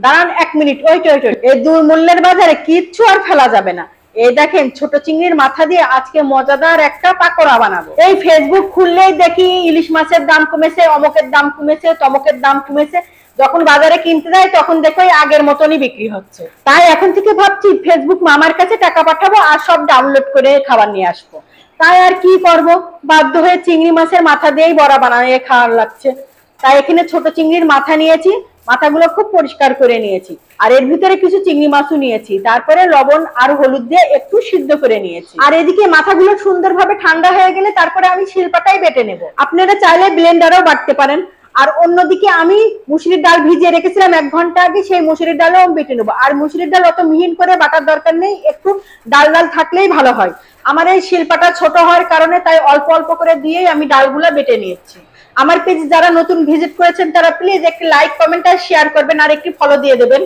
দাঁড়ান 1 মিনিট, ওই এই দুর্মূল্যের বাজারে কিচ্ছু আর ফেলা যাবে না। এই দেখেন ছোট চিংড়ির মাথা দিয়ে আজকে মজাদার একটা পাকোড়া বানাবো। এই ফেসবুক খুললেই দেখি ইলিশ মাছের দাম কমেছে, অমকের দাম কমেছে, তমকের দাম কমেছে। যখন বাজারে কিনতে যাই তখন দেখো আগের মতনই বিক্রি হচ্ছে। তাই এখন থেকে ভাবছি ফেসবুক মামার কাছে টাকা পাঠাবো আর সব ডাউনলোড করে খাবার নিয়ে আসবো। তাই আর কি করব, বাধ্য হয়ে চিংড়ি মাছের মাথা দিয়েই বড়া বানিয়ে খাওয়ার লাগছে। তাই এখানে ছোট চিংড়ির মাথা নিয়েছি, মাথাগুলো খুব পরিষ্কার করে নিয়েছি। আর এর ভিতরে কিছু চিংড়ি মাছও নিয়েছি, তারপরে লবণ আর হলুদ দিয়ে একটু সিদ্ধ করে নিয়েছি। আর এদিকে মাথাগুলো সুন্দরভাবে ঠান্ডা হয়ে গেলে তারপরে আমি শিলপাটায় বেটে নেব। আপনারা চাইলে ব্লেন্ডারও বাটতে পারেন। আর অন্যদিকে আমি মুসুরির ডাল ভিজিয়ে রেখেছিলাম 1 ঘন্টা আগে, সেই মুসুরির ডালও আমি বেটে নেবো। আর মুসুরির ডাল অত মিহিন করে বাটার দরকার নেই, একটু ডাল ডাল থাকলেই ভালো হয়। আমার এই শিলপাটা ছোট হওয়ার কারণে তাই অল্প অল্প করে দিয়েই আমি ডালগুলো বেটে নিয়েছি। আমার পেজ যারা নতুন ভিজিট করেছেন তারা প্লিজ একটি লাইক, কমেন্ট আর শেয়ার করবেন আর একটি ফলো দিয়ে দেবেন।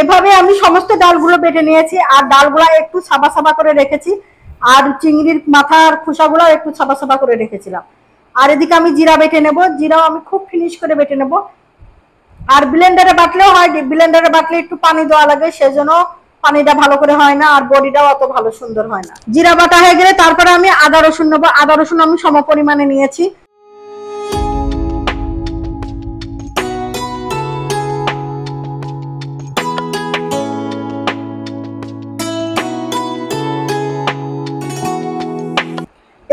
এভাবে আমি সমস্ত ডালগুলো বেটে নিয়েছি আর ডালগুলো একটু সাবা সাবা করে রেখেছি। আর চিংড়ির মাথার খোসাগুলো একটু সাবা সাবা করে রেখেছিলাম। আর এদিকে আমি জিরা বেটে নেব, জিরাও আমি খুব ফিনিশ করে বেটে নেব। আর ব্লেন্ডারে বাটলেও হয়, ব্লেন্ডারে বাটলে একটু পানি দেওয়া লাগে, সেজন্য পানিটা ভালো করে হয় না আর বডিটাও অত ভালো সুন্দর হয় না। জিরা বাটা হয়ে গেলে তারপরে আমি আদা রসুন নেবো। আদা রসুন আমি সম পরিমাণে নিয়েছি।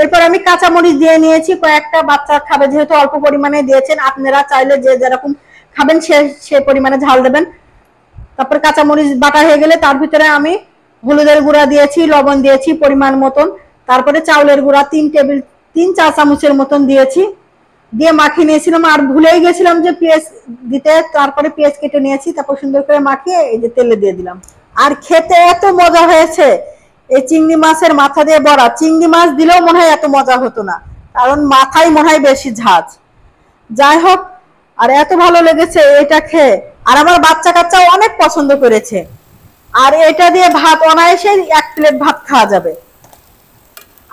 এরপর আমি কাঁচামরিচ দিয়ে নিয়েছি কয়েকটা, বাচ্চা খাবে যেহেতু অল্প পরিমাণে দিয়েছেন, আপনারা চাইলে যে যেরকম খাবেন সে পরিমাণে ঝাল দেবেন। তারপর কাঁচামরিচ বাটা হয়ে গেলে তার ভিতরে আমি হলুদের গুঁড়া দিয়েছি, লবণ দিয়েছি পরিমাণ মতন, তারপরে চাউলের গুঁড়া 3 চা চামচের মতন দিয়েছি, দিয়ে মাখিয়ে নিয়েছিলাম। আর ভুলেই গেছিলাম যে পেঁয়াজ দিতে, তারপরে পেঁয়াজ কেটে নিয়েছি, তারপর সুন্দর করে মাখিয়ে এই যে তেলে দিয়ে দিলাম। আর খেতে এত মজা হয়েছে এই চিংড়ি মাছের মাথা দিয়ে বড়া। চিংড়ি মাছ দিলেও মনে হয় এত মজা হতো না, কারণ মাথায় মনে হয় বেশি ঝাঁজ। যাই হোক, আর এত ভালো লেগেছে এটা খেয়ে, আর আমার বাচ্চা কাচ্চাও অনেক পছন্দ করেছে। আর এটা দিয়ে ভাত অনায়াসে 1 প্লেট ভাত খাওয়া যাবে।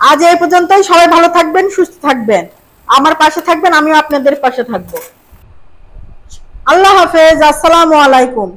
আজ এই পর্যন্তই। সবাই ভালো থাকবেন, সুস্থ থাকবেন, আমার পাশে থাকবেন, আমিও আপনাদের পাশে থাকবো। আল্লাহ হাফেজ, আসসালামু আলাইকুম।